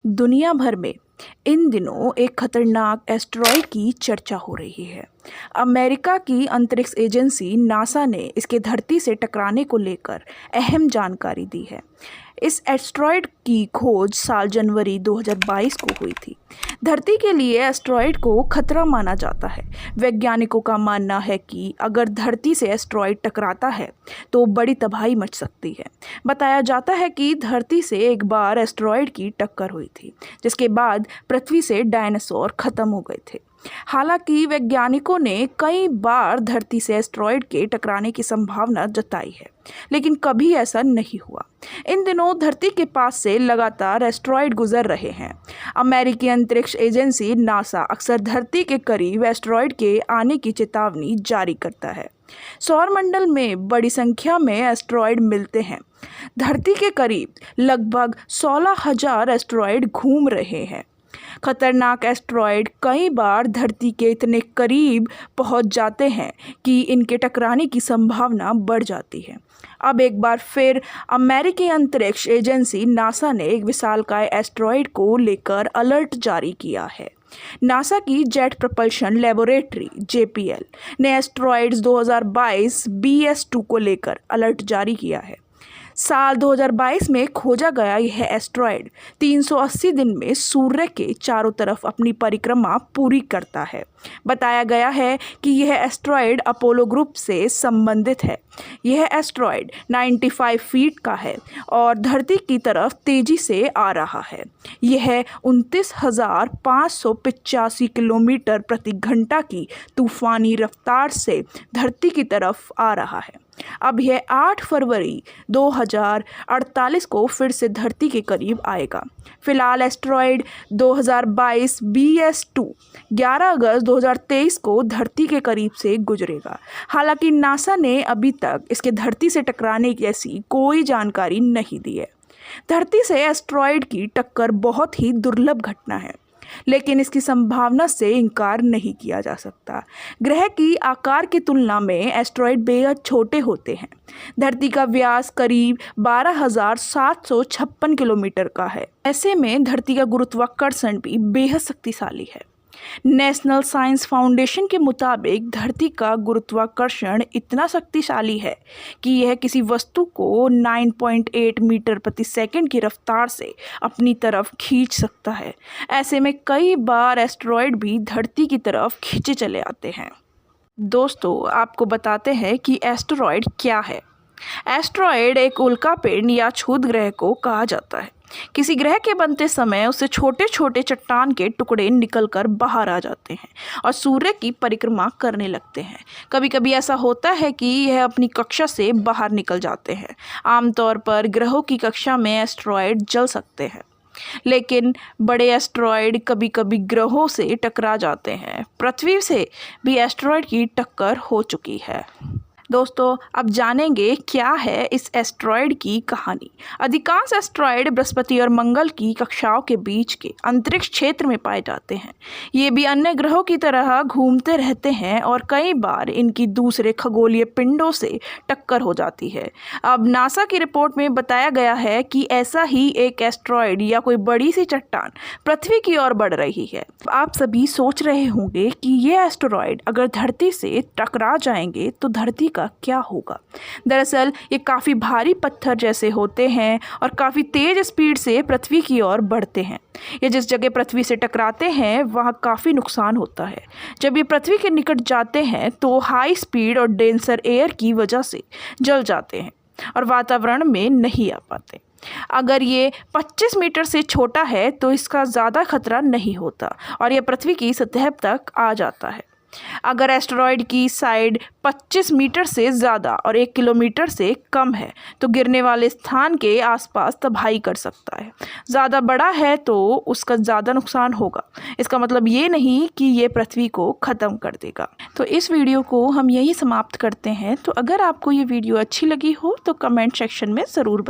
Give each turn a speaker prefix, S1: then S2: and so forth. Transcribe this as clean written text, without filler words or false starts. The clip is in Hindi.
S1: दुनिया भर में इन दिनों एक खतरनाक एस्टेरॉयड की चर्चा हो रही है। अमेरिका की अंतरिक्ष एजेंसी नासा ने इसके धरती से टकराने को लेकर अहम जानकारी दी है। इस एस्टेरॉयड की खोज साल जनवरी 2022 को हुई थी। धरती के लिए एस्टेरॉयड को खतरा माना जाता है। वैज्ञानिकों का मानना है कि अगर धरती से एस्टेरॉयड टकराता है तो बड़ी तबाही मच सकती है। बताया जाता है कि धरती से एक बार एस्टेरॉयड की टक्कर हुई थी, जिसके बाद पृथ्वी से डायनासोर खत्म हो गए थे। हालांकि वैज्ञानिकों ने कई बार धरती से एस्टेरॉयड के टकराने की संभावना जताई है, लेकिन कभी ऐसा नहीं हुआ। इन दिनों धरती के पास से लगातार एस्टेरॉयड गुजर रहे हैं। अमेरिकी अंतरिक्ष एजेंसी नासा अक्सर धरती के करीब एस्टेरॉयड के आने की चेतावनी जारी करता है। सौरमंडल में बड़ी संख्या में एस्टेरॉयड मिलते हैं। धरती के करीब लगभग 16,000 एस्टेरॉयड घूम रहे हैं। खतरनाक एस्टेरॉयड कई बार धरती के इतने करीब पहुंच जाते हैं कि इनके टकराने की संभावना बढ़ जाती है। अब एक बार फिर अमेरिकी अंतरिक्ष एजेंसी नासा ने एक विशालकाय एस्टेरॉयड को लेकर अलर्ट जारी किया है। नासा की जेट प्रपल्शन लेबोरेटरी JPL ने एस्टेरॉयड्स 2022 BS2 को लेकर अलर्ट जारी किया है। साल 2022 में खोजा गया यह एस्टेरॉयड 380 दिन में सूर्य के चारों तरफ अपनी परिक्रमा पूरी करता है। बताया गया है कि यह एस्टेरॉयड अपोलो ग्रुप से संबंधित है। यह एस्टेरॉयड 95 फीट का है और धरती की तरफ तेजी से आ रहा है। यह 29,585 किलोमीटर प्रति घंटा की तूफानी रफ्तार से धरती की तरफ आ रहा है। अब यह 8 फरवरी 2048 को फिर से धरती के करीब आएगा। फिलहाल एस्टेरॉयड 2022 BS2 11 अगस्त 2023 को धरती के करीब से गुजरेगा। हालांकि नासा ने अभी तक इसके धरती से टकराने जैसी कोई जानकारी नहीं दी है। धरती से एस्टेरॉयड की टक्कर बहुत ही दुर्लभ घटना है, लेकिन इसकी संभावना से इनकार नहीं किया जा सकता। ग्रह की आकार की तुलना में एस्टेरॉयड बेहद छोटे होते हैं। धरती का व्यास करीब 12,756 किलोमीटर का है। ऐसे में धरती का गुरुत्वाकर्षण भी बेहद शक्तिशाली है। नेशनल साइंस फाउंडेशन के मुताबिक धरती का गुरुत्वाकर्षण इतना शक्तिशाली है कि यह किसी वस्तु को 9.8 मीटर प्रति सेकंड की रफ्तार से अपनी तरफ खींच सकता है। ऐसे में कई बार एस्टेरॉयड भी धरती की तरफ खींचे चले आते हैं। दोस्तों, आपको बताते हैं कि एस्टेरॉयड क्या है। एस्टेरॉयड एक उल्कापिंड या क्षुद्र को कहा जाता है। किसी ग्रह के बनते समय उससे छोटे छोटे चट्टान के टुकड़े निकलकर बाहर आ जाते हैं और सूर्य की परिक्रमा करने लगते हैं। कभी कभी ऐसा होता है कि यह अपनी कक्षा से बाहर निकल जाते हैं। आमतौर पर ग्रहों की कक्षा में एस्टेरॉयड जल सकते हैं, लेकिन बड़े एस्टेरॉयड कभी कभी ग्रहों से टकरा जाते हैं। पृथ्वी से भी एस्टेरॉयड की टक्कर हो चुकी है। दोस्तों, अब जानेंगे क्या है इस एस्टेरॉयड की कहानी। अधिकांश एस्टेरॉयड बृहस्पति और मंगल की कक्षाओं के बीच के अंतरिक्ष क्षेत्र में पाए जाते हैं। ये भी अन्य ग्रहों की तरह घूमते रहते हैं और कई बार इनकी दूसरे खगोलीय पिंडों से टक्कर हो जाती है। अब नासा की रिपोर्ट में बताया गया है कि ऐसा ही एक एस्टेरॉयड या कोई बड़ी सी चट्टान पृथ्वी की ओर बढ़ रही है। आप सभी सोच रहे होंगे कि ये एस्टेरॉयड अगर धरती से टकरा जाएंगे तो धरती का क्या होगा। दरअसल ये काफ़ी भारी पत्थर जैसे होते हैं और काफ़ी तेज स्पीड से पृथ्वी की ओर बढ़ते हैं। ये जिस जगह पृथ्वी से टकराते हैं वहाँ काफ़ी नुकसान होता है। जब ये पृथ्वी के निकट जाते हैं तो हाई स्पीड और डेंसर एयर की वजह से जल जाते हैं और वातावरण में नहीं आ पाते। अगर ये 25 मीटर से छोटा है तो इसका ज़्यादा खतरा नहीं होता और यह पृथ्वी की सतह तक आ जाता है। अगर एस्टेरॉयड की साइड 25 मीटर से ज़्यादा और 1 किलोमीटर से कम है तो गिरने वाले स्थान के आसपास तबाही कर सकता है। ज़्यादा बड़ा है तो उसका ज़्यादा नुकसान होगा। इसका मतलब ये नहीं कि ये पृथ्वी को ख़त्म कर देगा। तो इस वीडियो को हम यही समाप्त करते हैं। तो अगर आपको ये वीडियो अच्छी लगी हो तो कमेंट सेक्शन में ज़रूर बताएं।